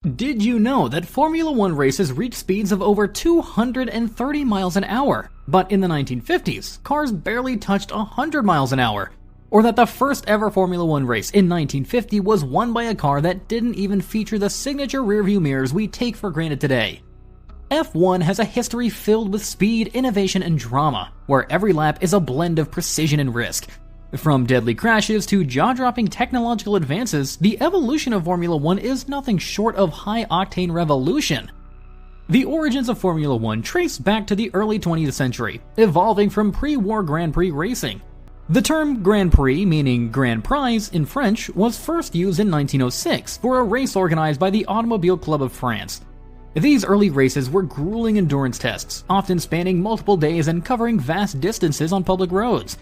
Did you know that Formula One races reach speeds of over 230 miles an hour, but in the 1950s, cars barely touched 100 miles an hour? Or that the first ever Formula One race in 1950 was won by a car that didn't even feature the signature rearview mirrors we take for granted today? F1 has a history filled with speed, innovation, and drama, where every lap is a blend of precision and risk. From deadly crashes to jaw-dropping technological advances, the evolution of Formula One is nothing short of high-octane revolution. The origins of Formula One trace back to the early 20th century, evolving from pre-war Grand Prix racing. The term Grand Prix, meaning Grand Prize in French, was first used in 1906 for a race organized by the Automobile Club of France. These early races were grueling endurance tests, often spanning multiple days and covering vast distances on public roads.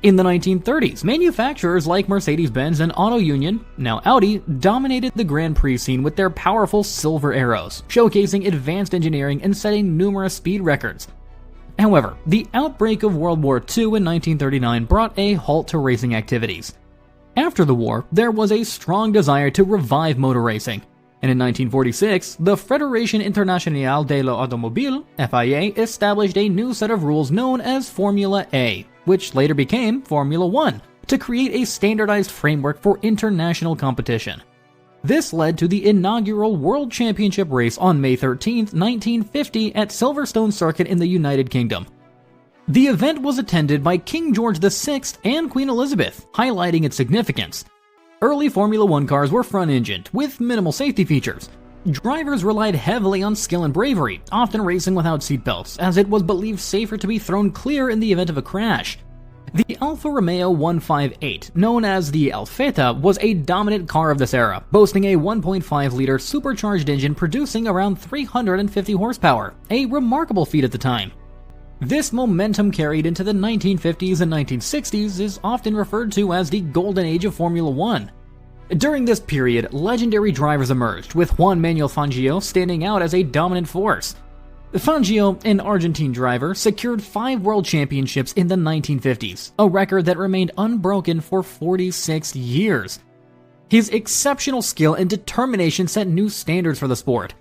In the 1930s, manufacturers like Mercedes-Benz and Auto Union, now Audi, dominated the Grand Prix scene with their powerful silver arrows, showcasing advanced engineering and setting numerous speed records. However, the outbreak of World War II in 1939 brought a halt to racing activities. After the war, there was a strong desire to revive motor racing, and in 1946, the Fédération Internationale de l'Automobile, FIA, established a new set of rules known as Formula A, which later became Formula One, to create a standardized framework for international competition. This led to the inaugural World Championship race on May 13, 1950 at Silverstone Circuit in the United Kingdom. The event was attended by King George VI and Queen Elizabeth, highlighting its significance. Early Formula One cars were front-engined, with minimal safety features. Drivers relied heavily on skill and bravery, often racing without seatbelts, as it was believed safer to be thrown clear in the event of a crash. The Alfa Romeo 158, known as the Alfetta, was a dominant car of this era, boasting a 1.5-liter supercharged engine producing around 350 horsepower, a remarkable feat at the time. This momentum carried into the 1950s and 1960s is often referred to as the Golden Age of Formula One. During this period, legendary drivers emerged, with Juan Manuel Fangio standing out as a dominant force. Fangio, an Argentine driver, secured 5 world championships in the 1950s, a record that remained unbroken for 46 years. His exceptional skill and determination set new standards for the sport.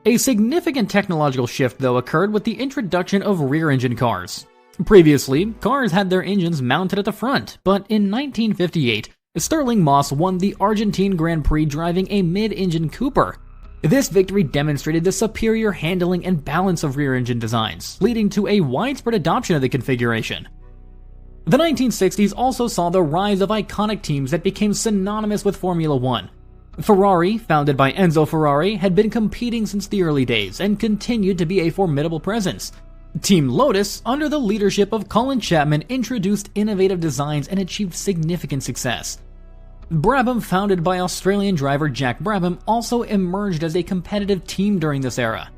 A significant technological shift, though, occurred with the introduction of rear-engine cars. Previously, cars had their engines mounted at the front, but in 1958, Stirling Moss won the Argentine Grand Prix driving a mid-engine Cooper. This victory demonstrated the superior handling and balance of rear-engine designs, leading to a widespread adoption of the configuration. The 1960s also saw the rise of iconic teams that became synonymous with Formula One. Ferrari, founded by Enzo Ferrari, had been competing since the early days and continued to be a formidable presence. Team Lotus, under the leadership of Colin Chapman, introduced innovative designs and achieved significant success. Brabham, founded by Australian driver Jack Brabham, also emerged as a competitive team during this era.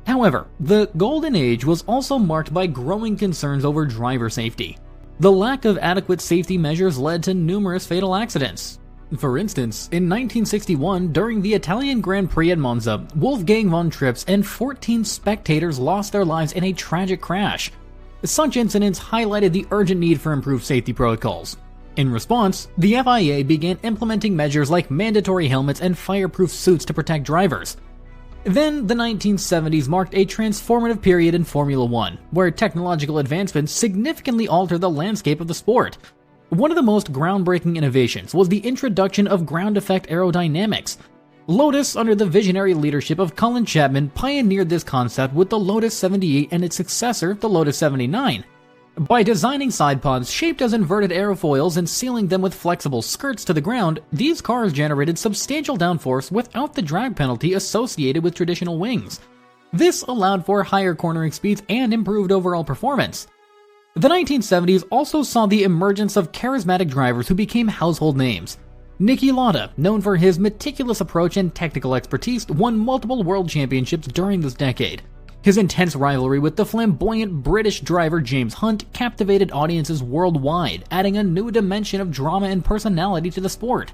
However, the Golden Age was also marked by growing concerns over driver safety. The lack of adequate safety measures led to numerous fatal accidents. For instance, in 1961, during the Italian Grand Prix at Monza, Wolfgang von Trips and 14 spectators lost their lives in a tragic crash. Such incidents highlighted the urgent need for improved safety protocols. In response, the FIA began implementing measures like mandatory helmets and fireproof suits to protect drivers. Then, the 1970s marked a transformative period in Formula One, where technological advancements significantly altered the landscape of the sport. One of the most groundbreaking innovations was the introduction of ground effect aerodynamics. Lotus, under the visionary leadership of Colin Chapman, pioneered this concept with the Lotus 78 and its successor, the Lotus 79. By designing side pods shaped as inverted aerofoils and sealing them with flexible skirts to the ground, these cars generated substantial downforce without the drag penalty associated with traditional wings. This allowed for higher cornering speeds and improved overall performance. The 1970s also saw the emergence of charismatic drivers who became household names. Niki Lauda, known for his meticulous approach and technical expertise, won multiple world championships during this decade. His intense rivalry with the flamboyant British driver James Hunt captivated audiences worldwide, adding a new dimension of drama and personality to the sport.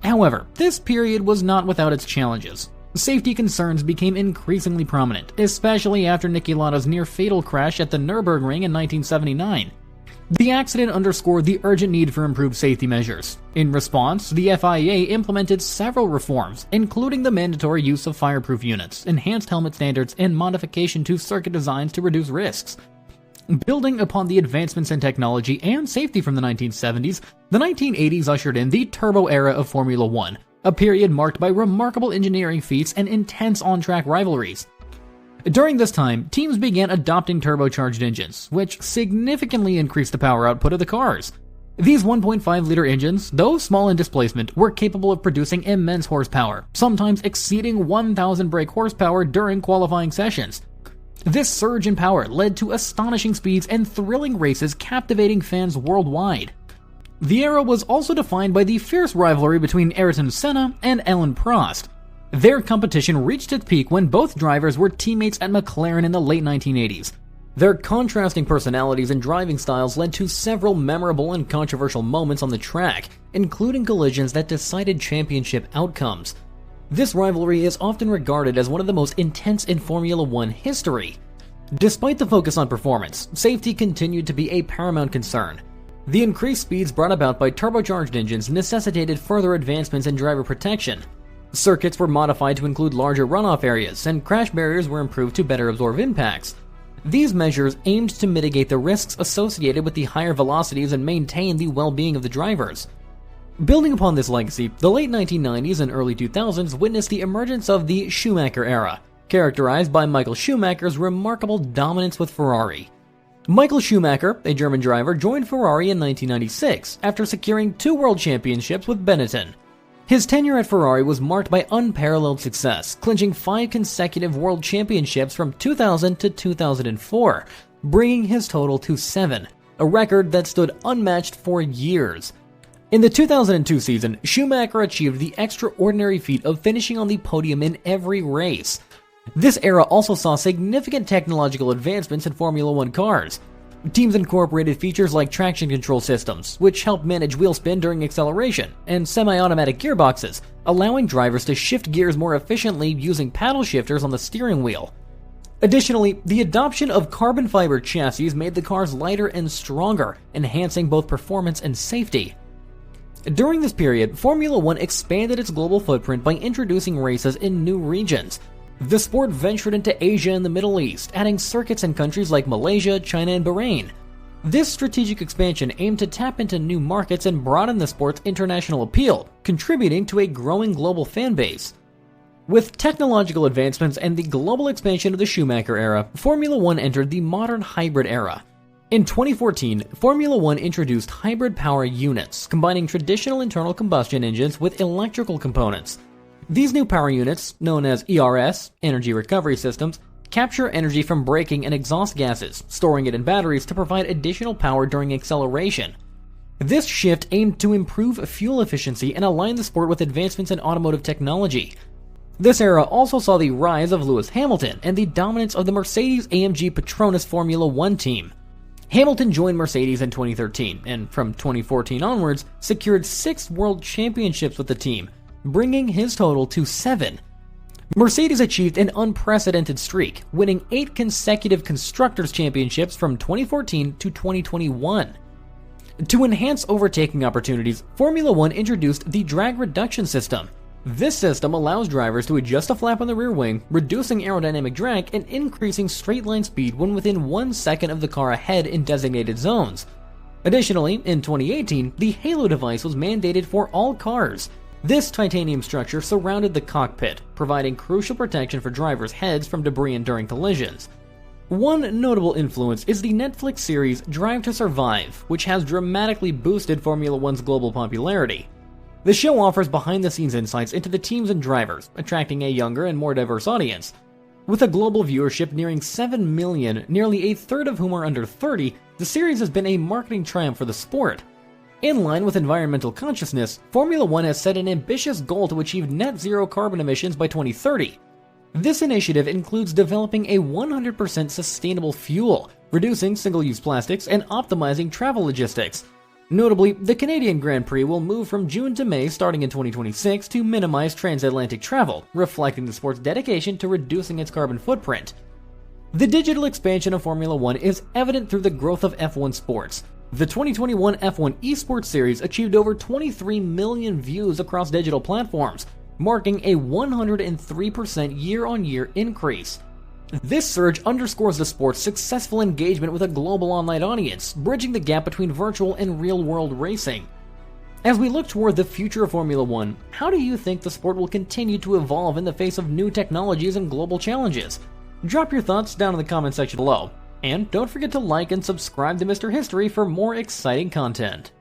However, this period was not without its challenges. Safety concerns became increasingly prominent, especially after Niki Lauda's near-fatal crash at the Nürburgring in 1979. The accident underscored the urgent need for improved safety measures. In response, the FIA implemented several reforms, including the mandatory use of fireproof units, enhanced helmet standards, and modification to circuit designs to reduce risks. Building upon the advancements in technology and safety from the 1970s, the 1980s ushered in the turbo era of Formula One, a period marked by remarkable engineering feats and intense on-track rivalries. During this time, teams began adopting turbocharged engines, which significantly increased the power output of the cars. These 1.5-liter engines, though small in displacement, were capable of producing immense horsepower, sometimes exceeding 1,000 brake horsepower during qualifying sessions. This surge in power led to astonishing speeds and thrilling races captivating fans worldwide. The era was also defined by the fierce rivalry between Ayrton Senna and Alain Prost. Their competition reached its peak when both drivers were teammates at McLaren in the late 1980s. Their contrasting personalities and driving styles led to several memorable and controversial moments on the track, including collisions that decided championship outcomes. This rivalry is often regarded as one of the most intense in Formula One history. Despite the focus on performance, safety continued to be a paramount concern. The increased speeds brought about by turbocharged engines necessitated further advancements in driver protection. Circuits were modified to include larger runoff areas, and crash barriers were improved to better absorb impacts. These measures aimed to mitigate the risks associated with the higher velocities and maintain the well-being of the drivers. Building upon this legacy, the late 1990s and early 2000s witnessed the emergence of the Schumacher era, characterized by Michael Schumacher's remarkable dominance with Ferrari. Michael Schumacher, a German driver, joined Ferrari in 1996 after securing 2 world championships with Benetton. His tenure at Ferrari was marked by unparalleled success, clinching 5 consecutive world championships from 2000 to 2004, bringing his total to 7, a record that stood unmatched for years. In the 2002 season, Schumacher achieved the extraordinary feat of finishing on the podium in every race. This era also saw significant technological advancements in Formula One cars. Teams incorporated features like traction control systems, which help manage wheel spin during acceleration, and semi-automatic gearboxes, allowing drivers to shift gears more efficiently using paddle shifters on the steering wheel. Additionally, the adoption of carbon fiber chassis made the cars lighter and stronger, enhancing both performance and safety. During this period, Formula One expanded its global footprint by introducing races in new regions. The sport ventured into Asia and the Middle East, adding circuits in countries like Malaysia, China, and Bahrain. This strategic expansion aimed to tap into new markets and broaden the sport's international appeal, contributing to a growing global fan base. With technological advancements and the global expansion of the Schumacher era, Formula One entered the modern hybrid era. In 2014, Formula One introduced hybrid power units, combining traditional internal combustion engines with electrical components. These new power units, known as ERS, Energy Recovery Systems, capture energy from braking and exhaust gases, storing it in batteries to provide additional power during acceleration. This shift aimed to improve fuel efficiency and align the sport with advancements in automotive technology. This era also saw the rise of Lewis Hamilton and the dominance of the Mercedes-AMG Petronas Formula One team. Hamilton joined Mercedes in 2013, and from 2014 onwards, secured 6 world championships with the team, bringing his total to 7. Mercedes achieved an unprecedented streak, winning 8 consecutive Constructors' Championships from 2014 to 2021. To enhance overtaking opportunities, Formula One introduced the drag reduction system. This system allows drivers to adjust a flap on the rear wing, reducing aerodynamic drag and increasing straight-line speed when within 1 second of the car ahead in designated zones. Additionally, in 2018, the Halo device was mandated for all cars. This titanium structure surrounded the cockpit, providing crucial protection for drivers' heads from debris and during collisions. One notable influence is the Netflix series Drive to Survive, which has dramatically boosted Formula One's global popularity. The show offers behind-the-scenes insights into the teams and drivers, attracting a younger and more diverse audience. With a global viewership nearing 7 million, nearly a third of whom are under 30, the series has been a marketing triumph for the sport. In line with environmental consciousness, Formula One has set an ambitious goal to achieve net zero carbon emissions by 2030. This initiative includes developing a 100% sustainable fuel, reducing single-use plastics, and optimizing travel logistics. Notably, the Canadian Grand Prix will move from June to May starting in 2026 to minimize transatlantic travel, reflecting the sport's dedication to reducing its carbon footprint. The digital expansion of Formula One is evident through the growth of F1 sports. The 2021 F1 Esports Series achieved over 23 million views across digital platforms, marking a 103% year-on-year increase. This surge underscores the sport's successful engagement with a global online audience, bridging the gap between virtual and real-world racing. As we look toward the future of Formula One, how do you think the sport will continue to evolve in the face of new technologies and global challenges? Drop your thoughts down in the comment section below. And don't forget to like and subscribe to Mr. History for more exciting content.